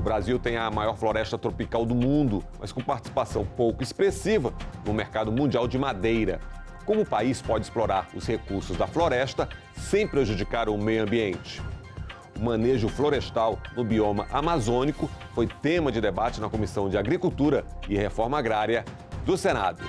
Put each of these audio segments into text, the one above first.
Brasil tem a maior floresta tropical do mundo, mas com participação pouco expressiva no mercado mundial de madeira. Como o país pode explorar os recursos da floresta sem prejudicar o meio ambiente? O manejo florestal no bioma amazônico foi tema de debate na Comissão de Agricultura e Reforma Agrária do Senado.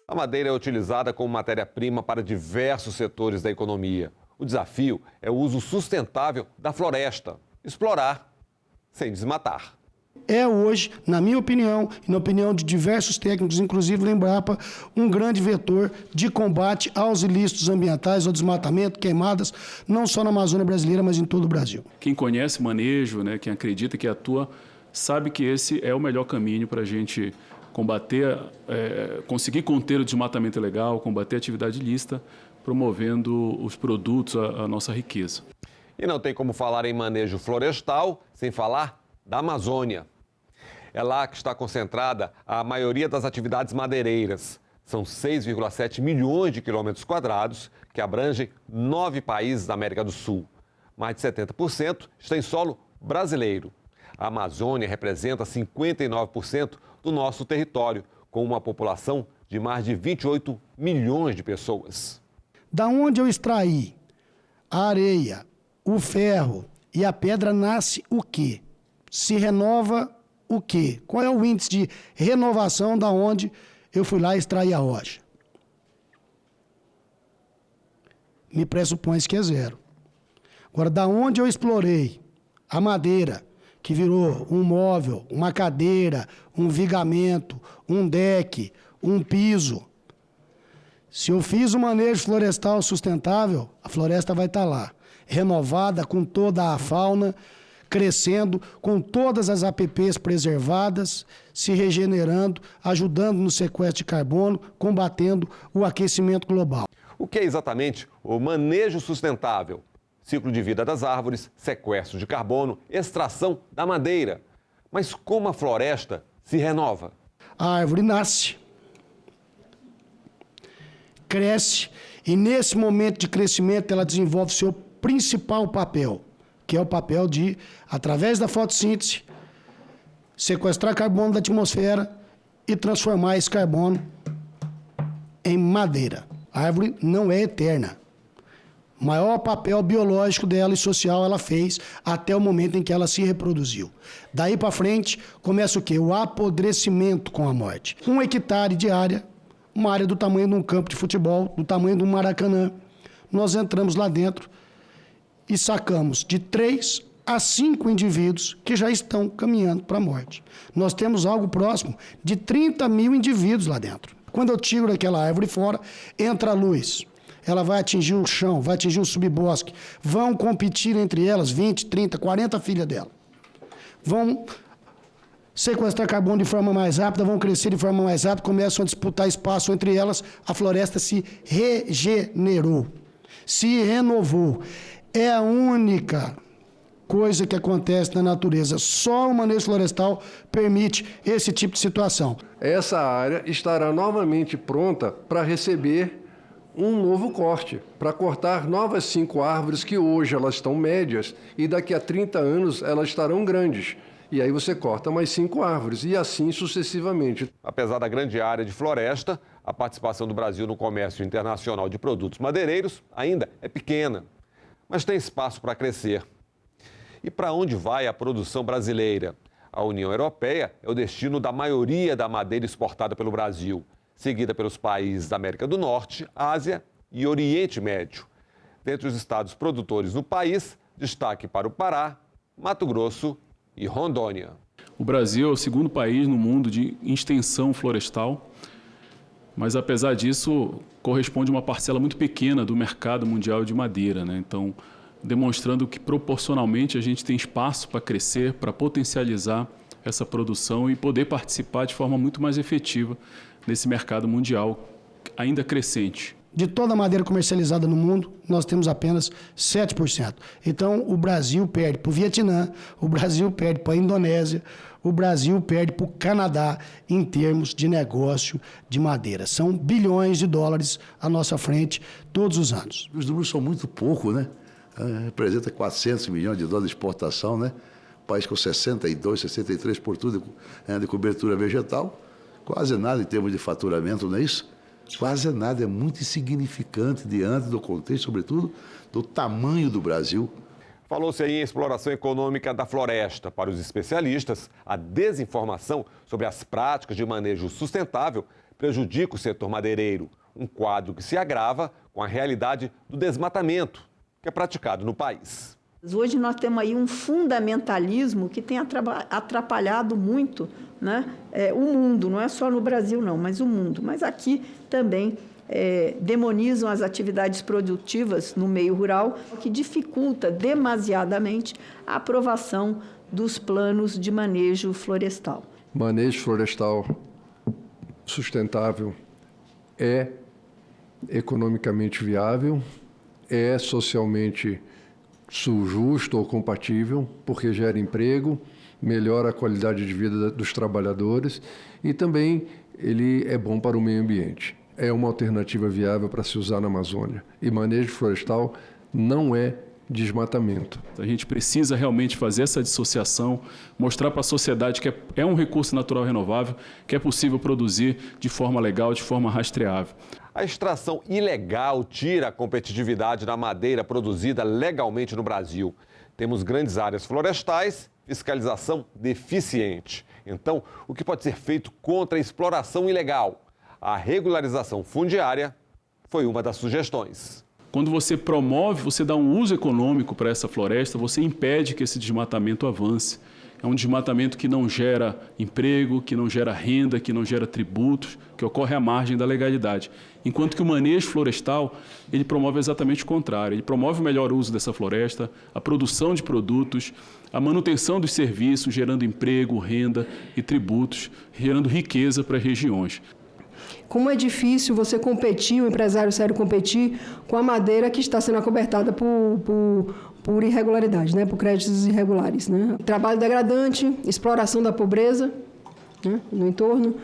A madeira é utilizada como matéria-prima para diversos setores da economia. O desafio é o uso sustentável da floresta. Explorar sem desmatar. É hoje, na minha opinião e na opinião de diversos técnicos, inclusive do Embrapa, um grande vetor de combate aos ilícitos ambientais, ao desmatamento, queimadas, não só na Amazônia brasileira, mas em todo o Brasil. Quem conhece manejo, né, quem acredita, que atua, sabe que esse é o melhor caminho para a gente combater, conseguir conter o desmatamento ilegal, combater a atividade ilícita, promovendo os produtos, a nossa riqueza. E não tem como falar em manejo florestal sem falar da Amazônia. É lá que está concentrada a maioria das atividades madeireiras. São 6,7 milhões de quilômetros quadrados, que abrangem 9 países da América do Sul. Mais de 70% está em solo brasileiro. A Amazônia representa 59% do nosso território, com uma população de mais de 28 milhões de pessoas. Da onde eu extraí a areia, o ferro e a pedra, nasce o quê? Se renova o quê? Qual é o índice de renovação da onde eu fui lá extrair a rocha? Me pressupõe que é zero. Agora, da onde eu explorei a madeira, que virou um móvel, uma cadeira, um vigamento, um deck, um piso. Se eu fiz um manejo florestal sustentável, a floresta vai estar lá, renovada, com toda a fauna, crescendo, com todas as APPs preservadas, se regenerando, ajudando no sequestro de carbono, combatendo o aquecimento global. O que é exatamente o manejo sustentável? Ciclo de vida das árvores, sequestro de carbono, extração da madeira. Mas como a floresta se renova? A árvore nasce, cresce e nesse momento de crescimento ela desenvolve seu principal papel, que é o papel de, através da fotossíntese, sequestrar carbono da atmosfera e transformar esse carbono em madeira. A árvore não é eterna. O maior papel biológico dela e social ela fez até o momento em que ela se reproduziu. Daí para frente, começa o quê? O apodrecimento com a morte. 1 hectare de área, uma área do tamanho de um campo de futebol, do tamanho de um Maracanã. Nós entramos lá dentro e sacamos de 3 a 5 indivíduos que já estão caminhando para a morte. Nós temos algo próximo de 30 mil indivíduos lá dentro. Quando eu tiro aquela árvore fora, entra a luz. Ela vai atingir o chão, vai atingir o subbosque. Vão competir entre elas 20, 30, 40 filhas dela. Vão sequestrar carbono de forma mais rápida, vão crescer de forma mais rápida, começam a disputar espaço entre elas. A floresta se regenerou, se renovou. É a única coisa que acontece na natureza. Só o manejo florestal permite esse tipo de situação. Essa área estará novamente pronta para receber um novo corte, para cortar novas 5 árvores que hoje elas estão médias e daqui a 30 anos elas estarão grandes. E aí você corta mais 5 árvores e assim sucessivamente. Apesar da grande área de floresta, a participação do Brasil no comércio internacional de produtos madeireiros ainda é pequena, mas tem espaço para crescer. E para onde vai a produção brasileira? A União Europeia é o destino da maioria da madeira exportada pelo Brasil, seguida pelos países da América do Norte, Ásia e Oriente Médio. Dentre os estados produtores no país, destaque para o Pará, Mato Grosso e Rondônia. O Brasil é o segundo país no mundo de extensão florestal, mas apesar disso, corresponde a uma parcela muito pequena do mercado mundial de madeira, né? Então, demonstrando que proporcionalmente a gente tem espaço para crescer, para potencializar essa produção e poder participar de forma muito mais efetiva nesse mercado mundial ainda crescente. De toda a madeira comercializada no mundo, nós temos apenas 7%. Então, o Brasil perde para o Vietnã, o Brasil perde para a Indonésia, o Brasil perde para o Canadá em termos de negócio de madeira. São bilhões de dólares à nossa frente todos os anos. Os números são muito pouco, né? Representa 400 milhões de dólares de exportação, né? País com 62, 63% de cobertura vegetal. Quase nada em termos de faturamento, não é isso? Quase nada, é muito insignificante diante do contexto, sobretudo, do tamanho do Brasil. Falou-se aí em exploração econômica da floresta. Para os especialistas, a desinformação sobre as práticas de manejo sustentável prejudica o setor madeireiro. Um quadro que se agrava com a realidade do desmatamento que é praticado no país. Hoje nós temos aí um fundamentalismo que tem atrapalhado muito, né, o mundo, não é só no Brasil não, mas o mundo. Mas aqui também demonizam as atividades produtivas no meio rural, o que dificulta demasiadamente a aprovação dos planos de manejo florestal. Manejo florestal sustentável é economicamente viável, é socialmente justo ou compatível, porque gera emprego, melhora a qualidade de vida dos trabalhadores e também ele é bom para o meio ambiente. É uma alternativa viável para se usar na Amazônia. E manejo florestal não é desmatamento. A gente precisa realmente fazer essa dissociação, mostrar para a sociedade que é um recurso natural renovável, que é possível produzir de forma legal, de forma rastreável. A extração ilegal tira a competitividade da madeira produzida legalmente no Brasil. Temos grandes áreas florestais, fiscalização deficiente. Então, o que pode ser feito contra a exploração ilegal? A regularização fundiária foi uma das sugestões. Quando você promove, você dá um uso econômico para essa floresta, você impede que esse desmatamento avance. É um desmatamento que não gera emprego, que não gera renda, que não gera tributos, que ocorre à margem da legalidade. Enquanto que o manejo florestal, ele promove exatamente o contrário. Ele promove o melhor uso dessa floresta, a produção de produtos, a manutenção dos serviços, gerando emprego, renda e tributos, gerando riqueza para as regiões. Como é difícil você competir, o empresário sério competir com a madeira que está sendo acobertada por irregularidades, né? Por créditos irregulares, né? Trabalho degradante, exploração da pobreza, né? No entorno,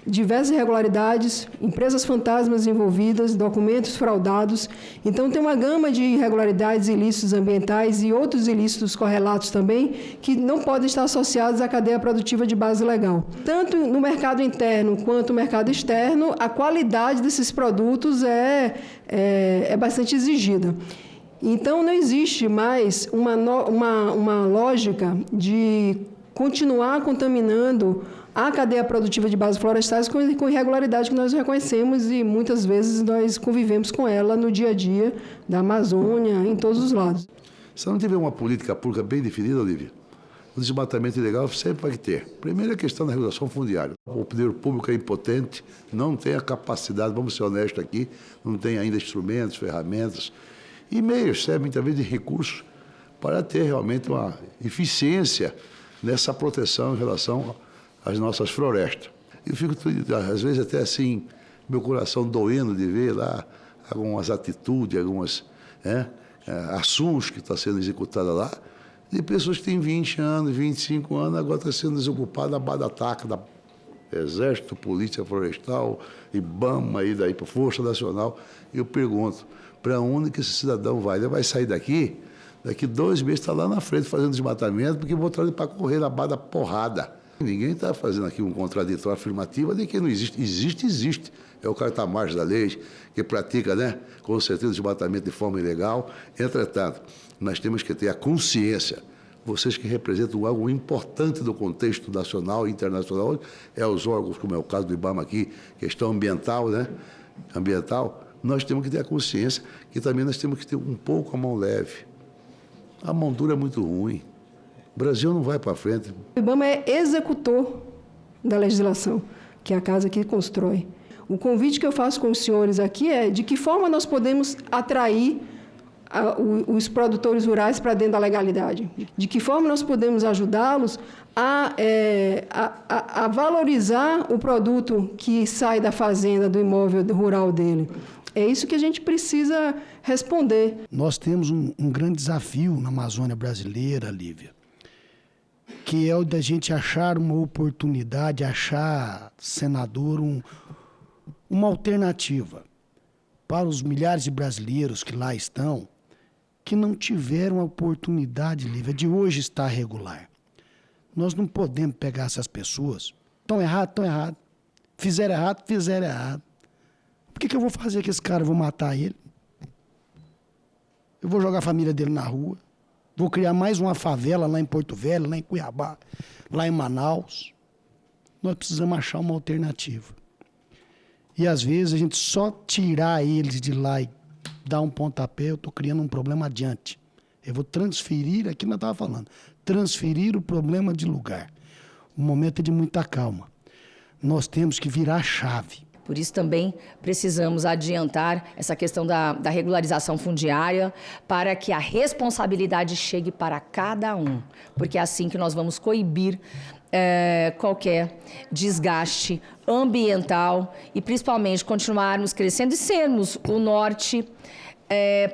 diversas irregularidades, empresas fantasmas envolvidas, documentos fraudados. Então, tem uma gama de irregularidades, ilícitos ambientais e outros ilícitos correlatos também, que não podem estar associados à cadeia produtiva de base legal. Tanto no mercado interno quanto no mercado externo, a qualidade desses produtos é bastante exigida. Então, não existe mais uma lógica de continuar contaminando a cadeia produtiva de bases florestais com irregularidade que nós reconhecemos e muitas vezes nós convivemos com ela no dia a dia da Amazônia, em todos os lados. Se não tiver uma política pública bem definida, Olívia, o desmatamento ilegal sempre vai ter. Primeira questão da regulação fundiária. O poder público é impotente, não tem a capacidade, vamos ser honestos aqui, não tem ainda instrumentos, ferramentas e meios, muitas vezes de recursos, para ter realmente uma eficiência nessa proteção em relação às nossas florestas. Eu fico, às vezes, até assim, meu coração doendo de ver lá algumas atitudes, algumas ações que estão sendo executadas lá, de pessoas que têm 20 anos, 25 anos, agora está sendo desocupada a bada-ataca da Exército, Polícia Florestal, IBAMA, e daí para a Força Nacional. Eu pergunto, para onde que esse cidadão vai? Ele vai sair daqui 2 meses está lá na frente fazendo desmatamento, porque botaram ele para correr na bada porrada. Ninguém está fazendo aqui um contraditório afirmativo de que não existe. Existe. É o cara que está à margem da lei, que pratica, né, com certeza, desmatamento de forma ilegal. Entretanto, nós temos que ter a consciência, vocês que representam algo importante do contexto nacional e internacional, os órgãos, como é o caso do IBAMA aqui, questão ambiental, né? Nós temos que ter a consciência que também nós temos que ter um pouco a mão leve. A mão dura é muito ruim. O Brasil não vai para frente. O IBAMA é executor da legislação, que é a casa que constrói. O convite que eu faço com os senhores aqui é de que forma nós podemos atrair os produtores rurais para dentro da legalidade? De que forma nós podemos ajudá-los a valorizar o produto que sai da fazenda, do imóvel rural dele? É isso que a gente precisa responder. Nós temos um grande desafio na Amazônia brasileira, Lívia, que é o da gente achar uma oportunidade, achar, senador, uma alternativa para os milhares de brasileiros que lá estão, que não tiveram a oportunidade, Lívia, de hoje estar regular. Nós não podemos pegar essas pessoas, estão errado, fizeram errado. Por que eu vou fazer com esse cara? Eu vou matar ele? Eu vou jogar a família dele na rua? Vou criar mais uma favela lá em Porto Velho, lá em Cuiabá, lá em Manaus? Nós precisamos achar uma alternativa. E às vezes a gente só tirar eles de lá e dar um pontapé, eu estou criando um problema adiante. Eu vou transferir, aqui nós estávamos falando, transferir o problema de lugar. O momento é de muita calma. Nós temos que virar a chave. Por isso também precisamos adiantar essa questão da regularização fundiária para que a responsabilidade chegue para cada um, porque é assim que nós vamos coibir qualquer desgaste ambiental e principalmente continuarmos crescendo e sermos o norte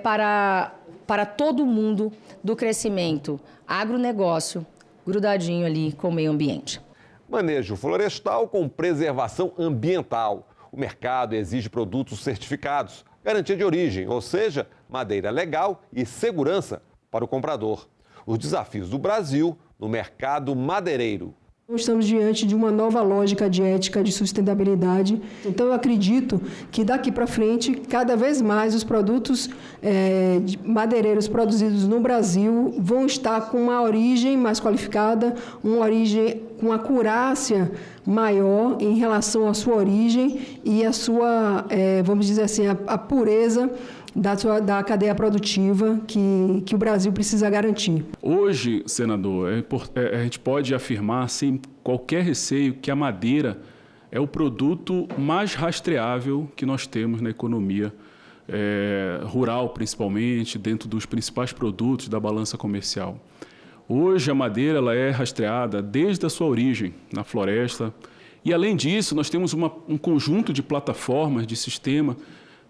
para todo mundo do crescimento agronegócio, grudadinho ali com o meio ambiente. Manejo florestal com preservação ambiental. O mercado exige produtos certificados, garantia de origem, ou seja, madeira legal e segurança para o comprador. Os desafios do Brasil no mercado madeireiro. Estamos diante de uma nova lógica de ética, de sustentabilidade. Então, eu acredito que daqui para frente, cada vez mais, os produtos madeireiros produzidos no Brasil vão estar com uma origem mais qualificada, uma origem com acurácia maior em relação à sua origem e a sua, vamos dizer assim, a pureza da cadeia produtiva que o Brasil precisa garantir. Hoje, senador, a gente pode afirmar sem qualquer receio que a madeira é o produto mais rastreável que nós temos na economia rural, principalmente, dentro dos principais produtos da balança comercial. Hoje, a madeira ela é rastreada desde a sua origem, na floresta. E, além disso, nós temos um conjunto de plataformas, de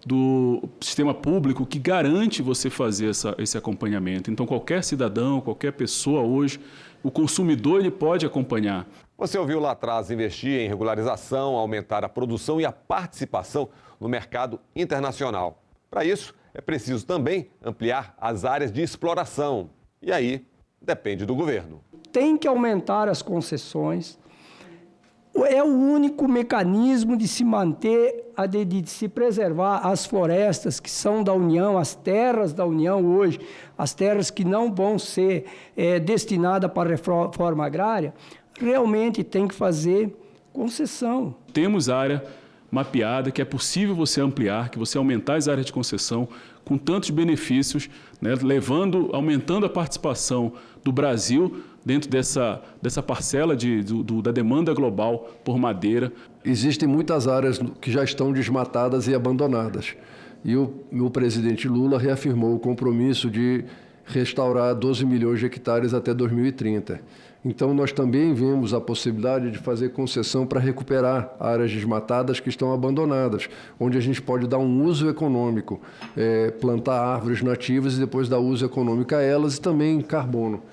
do sistema público que garante você fazer esse acompanhamento. Então, qualquer cidadão, qualquer pessoa hoje, o consumidor ele pode acompanhar. Você ouviu lá atrás investir em regularização, aumentar a produção e a participação no mercado internacional. Para isso, é preciso também ampliar as áreas de exploração. E aí, depende do governo. Tem que aumentar as concessões. É o único mecanismo de se manter, de se preservar as florestas que são da União, as terras da União hoje, as terras que não vão ser destinadas para a reforma agrária, realmente tem que fazer concessão. Temos área mapeada que é possível você ampliar, que você aumentar as áreas de concessão com tantos benefícios, né, aumentando a participação do Brasil dentro dessa parcela da demanda global por madeira. Existem muitas áreas que já estão desmatadas e abandonadas. E o presidente Lula reafirmou o compromisso de restaurar 12 milhões de hectares até 2030. Então, nós também vemos a possibilidade de fazer concessão para recuperar áreas desmatadas que estão abandonadas, onde a gente pode dar um uso econômico, plantar árvores nativas e depois dar uso econômico a elas e também carbono.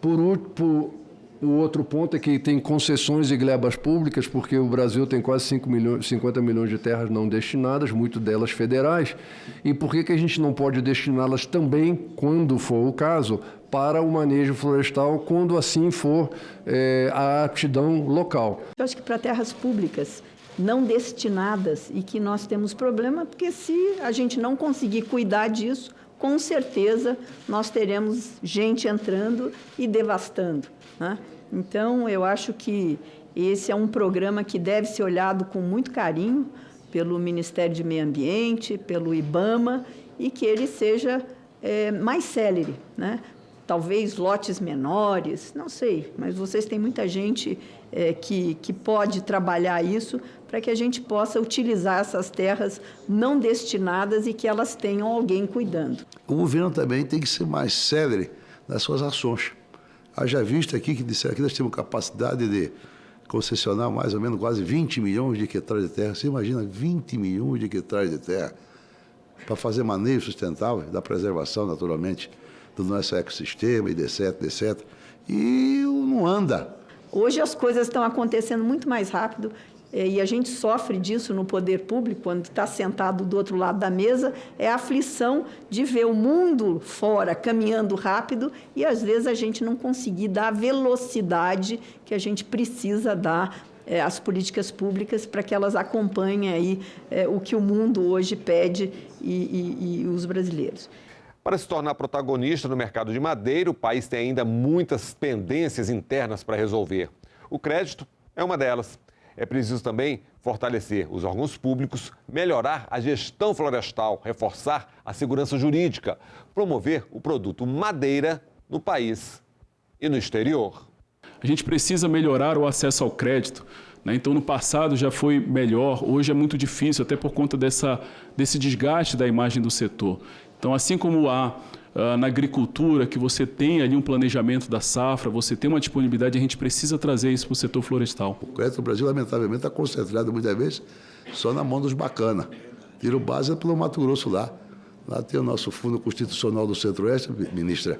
O outro ponto é que tem concessões e glebas públicas, porque o Brasil tem quase 50 milhões de terras não destinadas, muitas delas federais. E por que a gente não pode destiná-las também, quando for o caso, para o manejo florestal, quando assim for a aptidão local? Eu acho que para terras públicas não destinadas e que nós temos problema, porque se a gente não conseguir cuidar disso, com certeza nós teremos gente entrando e devastando, né? Então, eu acho que esse é um programa que deve ser olhado com muito carinho pelo Ministério de Meio Ambiente, pelo IBAMA, e que ele seja mais célere, né? talvez lotes menores, não sei, mas vocês têm muita gente que pode trabalhar isso para que a gente possa utilizar essas terras não destinadas e que elas tenham alguém cuidando. O governo também tem que ser mais célere nas suas ações. Haja visto aqui que disseram que nós temos capacidade de concessionar mais ou menos quase 20 milhões de hectares de terra. Você imagina 20 milhões de hectares de terra para fazer manejo sustentável da preservação, naturalmente, do nosso ecossistema, e etc. E não anda. Hoje as coisas estão acontecendo muito mais rápido e a gente sofre disso no poder público, quando está sentado do outro lado da mesa, é a aflição de ver o mundo fora caminhando rápido e às vezes a gente não conseguir dar a velocidade que a gente precisa dar às políticas públicas para que elas acompanhem aí o que o mundo hoje pede e os brasileiros. Para se tornar protagonista no mercado de madeira, o país tem ainda muitas pendências internas para resolver. O crédito é uma delas. É preciso também fortalecer os órgãos públicos, melhorar a gestão florestal, reforçar a segurança jurídica, promover o produto madeira no país e no exterior. A gente precisa melhorar o acesso ao crédito, né? Então, no passado já foi melhor, hoje é muito difícil, até por conta desse desgaste da imagem do setor. Então, assim como há na agricultura, que você tem ali um planejamento da safra, você tem uma disponibilidade, a gente precisa trazer isso para o setor florestal. O crédito do Brasil, lamentavelmente, está concentrado muitas vezes só na mão dos bacanas. Tiro base pelo Mato Grosso lá. Lá tem o nosso Fundo Constitucional do Centro-Oeste, ministra.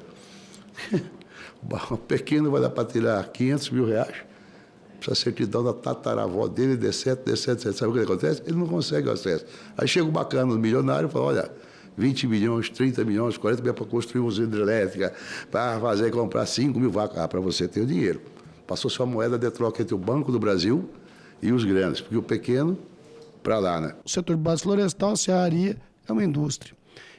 O pequeno vai dar para tirar 500 mil reais. Precisa certidão da tataravó dele, etc. Sabe o que acontece? Ele não consegue o acesso. Aí chega o bacana, o milionário, e fala, olha, 20 milhões, 30 milhões, 40 milhões para construir uma usina hidrelétrica, para fazer comprar 5 mil vacas. Ah, para você ter o dinheiro. Passou-se uma moeda de troca entre o Banco do Brasil e os grandes, porque o pequeno, para lá, né? O setor de base florestal, a serraria, é uma indústria.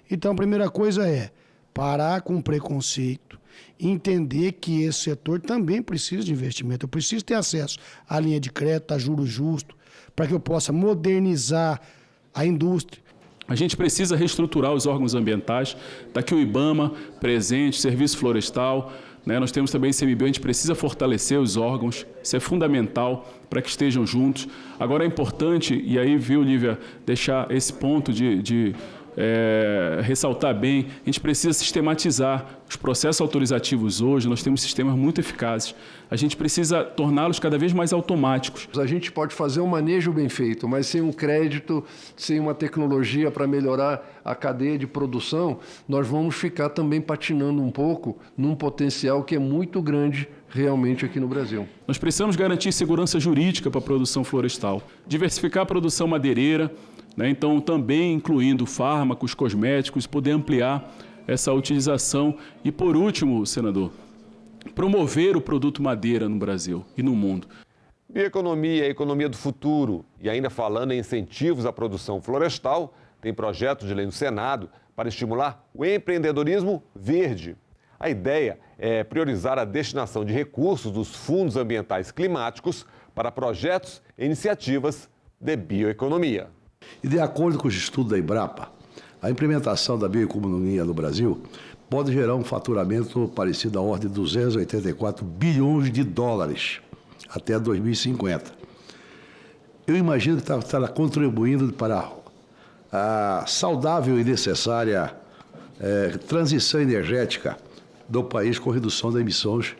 Então, a primeira coisa é parar com o preconceito, entender que esse setor também precisa de investimento. Eu preciso ter acesso à linha de crédito, a juros justos, para que eu possa modernizar a indústria. A gente precisa reestruturar os órgãos ambientais, está aqui o IBAMA presente, Serviço Florestal, né? Nós temos também o ICMBio, a gente precisa fortalecer os órgãos, isso é fundamental para que estejam juntos. Agora é importante, e aí, viu, Lívia, deixar esse ponto de ressaltar bem, a gente precisa sistematizar os processos autorizativos hoje, nós temos sistemas muito eficazes, a gente precisa torná-los cada vez mais automáticos. A gente pode fazer um manejo bem feito, mas sem um crédito, sem uma tecnologia para melhorar a cadeia de produção, nós vamos ficar também patinando um pouco num potencial que é muito grande realmente aqui no Brasil. Nós precisamos garantir segurança jurídica para a produção florestal, diversificar a produção madeireira, né? Então, também incluindo fármacos, cosméticos, poder ampliar essa utilização. E, por último, senador, promover o produto madeira no Brasil e no mundo. Bioeconomia, a economia do futuro. E ainda falando em incentivos à produção florestal, tem projeto de lei no Senado para estimular o empreendedorismo verde. A ideia é priorizar a destinação de recursos dos fundos ambientais climáticos para projetos e iniciativas de bioeconomia. E de acordo com os estudos da Embrapa, a implementação da bioeconomia no Brasil pode gerar um faturamento parecido à ordem de 284 bilhões de dólares até 2050. Eu imagino que estará contribuindo para a saudável e necessária transição energética do país com redução das emissões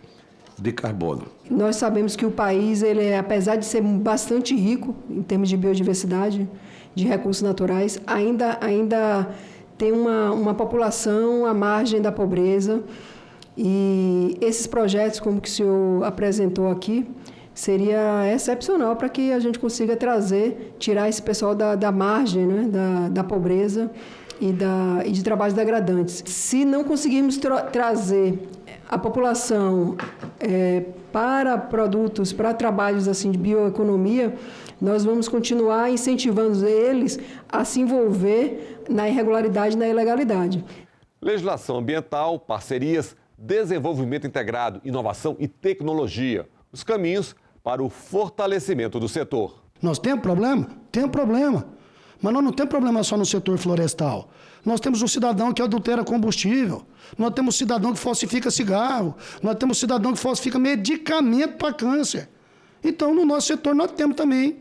de carbono. Nós sabemos que o país, apesar de ser bastante rico em termos de biodiversidade, de recursos naturais, ainda tem uma população à margem da pobreza. E esses projetos, como que o senhor apresentou aqui, seria excepcional para que a gente consiga tirar esse pessoal da margem, né, da pobreza e de trabalhos degradantes. Se não conseguirmos trazer a população para produtos, para trabalhos assim de bioeconomia, nós vamos continuar incentivando eles a se envolver na irregularidade e na ilegalidade. Legislação ambiental, parcerias, desenvolvimento integrado, inovação e tecnologia. Os caminhos para o fortalecimento do setor. Nós temos problema? Temos problema. Mas nós não temos problema só no setor florestal. Nós temos um cidadão que adultera combustível, nós temos um cidadão que falsifica cigarro, nós temos um cidadão que falsifica medicamento para câncer. Então, no nosso setor, nós temos também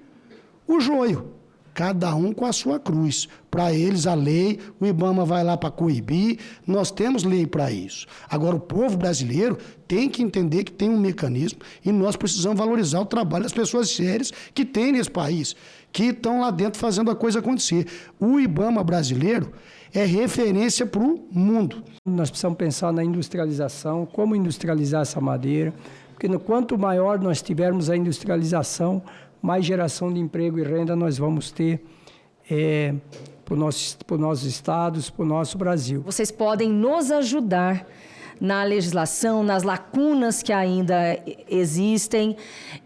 o joio. Cada um com a sua cruz. Para eles, a lei, o IBAMA vai lá para coibir, nós temos lei para isso. Agora, o povo brasileiro tem que entender que tem um mecanismo e nós precisamos valorizar o trabalho das pessoas sérias que tem nesse país, que estão lá dentro fazendo a coisa acontecer. O IBAMA brasileiro é referência para o mundo. Nós precisamos pensar na industrialização, como industrializar essa madeira, porque quanto maior nós tivermos a industrialização, mais geração de emprego e renda nós vamos ter para os nossos estados, para o nosso Brasil. Vocês podem nos ajudar na legislação, nas lacunas que ainda existem,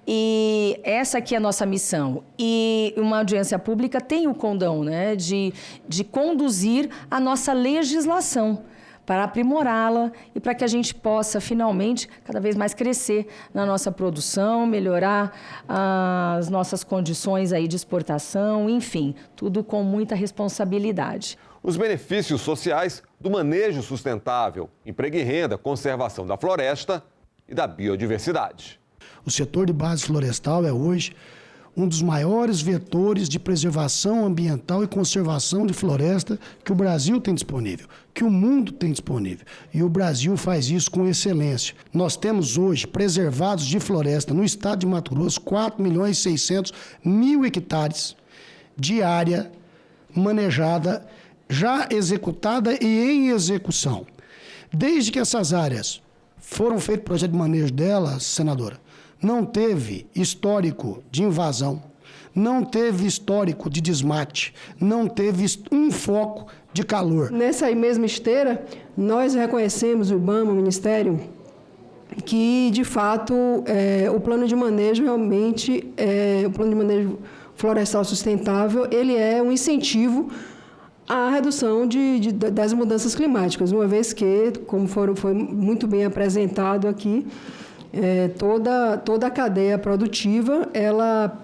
e essa aqui é a nossa missão. E uma audiência pública tem o condão, né, de conduzir a nossa legislação, para aprimorá-la e para que a gente possa, finalmente, cada vez mais crescer na nossa produção, melhorar as nossas condições aí de exportação, enfim, tudo com muita responsabilidade. Os benefícios sociais do manejo sustentável, emprego e renda, conservação da floresta e da biodiversidade. O setor de base florestal é hoje um dos maiores vetores de preservação ambiental e conservação de floresta que o Brasil tem disponível, que o mundo tem disponível. E o Brasil faz isso com excelência. Nós temos hoje preservados de floresta no estado de Mato Grosso 4.600.000 hectares de área manejada, já executada e em execução. Desde que essas áreas foram feito projeto de manejo delas, senadora, não teve histórico de invasão, não teve histórico de desmate, não teve um foco de calor. Nessa mesma esteira, nós reconhecemos, o IBAMA, o Ministério, que, de fato, o plano de manejo realmente, o plano de manejo florestal sustentável, ele é um incentivo à redução das mudanças climáticas, uma vez que, como foi muito bem apresentado aqui, toda a cadeia produtiva, ela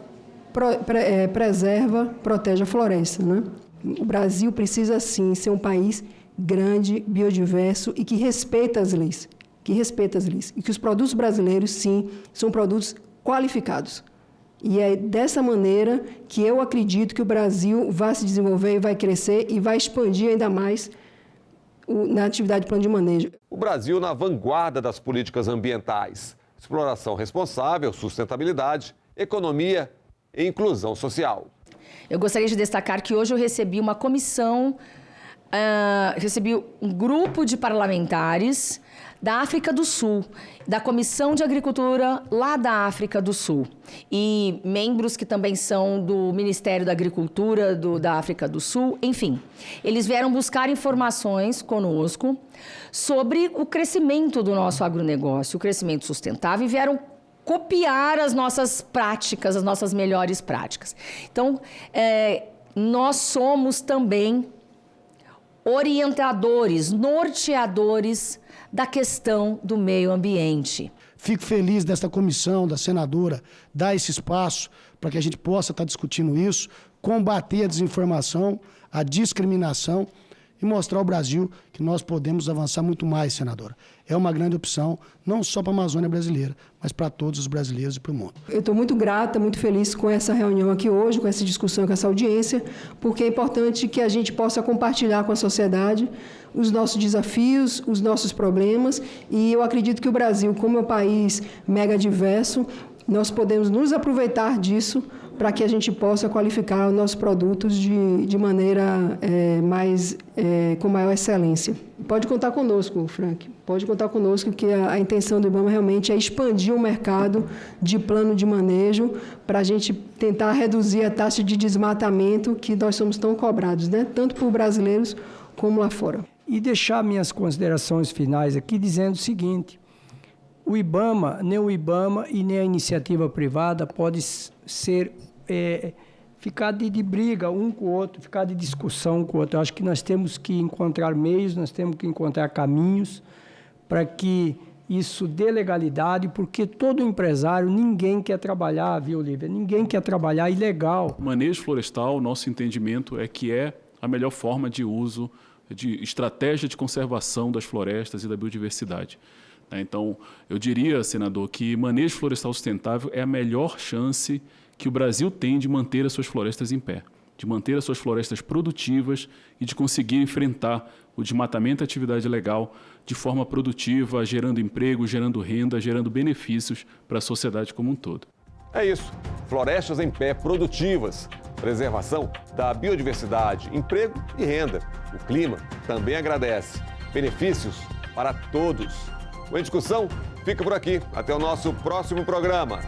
preserva, protege a floresta, né? O Brasil precisa, sim, ser um país grande, biodiverso e que respeita as leis. E que os produtos brasileiros, sim, são produtos qualificados. E é dessa maneira que eu acredito que o Brasil vai se desenvolver, vai crescer e vai expandir ainda mais na atividade de plano de manejo. O Brasil na vanguarda das políticas ambientais, exploração responsável, sustentabilidade, economia e inclusão social. Eu gostaria de destacar que hoje eu recebi uma comissão, recebi um grupo de parlamentares da África do Sul, da Comissão de Agricultura lá da África do Sul, e membros que também são do Ministério da Agricultura da África do Sul, enfim. Eles vieram buscar informações conosco sobre o crescimento do nosso agronegócio, o crescimento sustentável, e vieram copiar as nossas práticas, as nossas melhores práticas. Então, nós somos também orientadores, norteadores da questão do meio ambiente. Fico feliz desta comissão, da senadora, dar esse espaço para que a gente possa estar discutindo isso, combater a desinformação, a discriminação e mostrar ao Brasil que nós podemos avançar muito mais, senadora. É uma grande opção, não só para a Amazônia brasileira, mas para todos os brasileiros e para o mundo. Eu estou muito grata, muito feliz com essa reunião aqui hoje, com essa discussão, com essa audiência, porque é importante que a gente possa compartilhar com a sociedade os nossos desafios, os nossos problemas, e eu acredito que o Brasil, como é um país mega diverso, nós podemos nos aproveitar disso para que a gente possa qualificar os nossos produtos de maneira com maior excelência. Pode contar conosco, Frank. Pode contar conosco que a intenção do IBAMA realmente é expandir o mercado de plano de manejo para a gente tentar reduzir a taxa de desmatamento que nós somos tão cobrados, né? Tanto por brasileiros como lá fora. E deixar minhas considerações finais aqui dizendo o seguinte: o IBAMA, nem o IBAMA e nem a iniciativa privada pode ficar de briga um com o outro, ficar de discussão com o outro. Eu acho que nós temos que encontrar meios, nós temos que encontrar caminhos para que isso dê legalidade, porque todo empresário, ninguém quer trabalhar, viu, Lívia? Ninguém quer trabalhar ilegal. O manejo florestal, nosso entendimento é que é a melhor forma de uso, de estratégia de conservação das florestas e da biodiversidade. Então, eu diria, senador, que manejo florestal sustentável é a melhor chance que o Brasil tem de manter as suas florestas em pé, de manter as suas florestas produtivas e de conseguir enfrentar o desmatamento e a atividade ilegal de forma produtiva, gerando emprego, gerando renda, gerando benefícios para a sociedade como um todo. É isso. Florestas em pé produtivas, preservação da biodiversidade, emprego e renda. O clima também agradece. Benefícios para todos. O Em Discussão fica por aqui. Até o nosso próximo programa.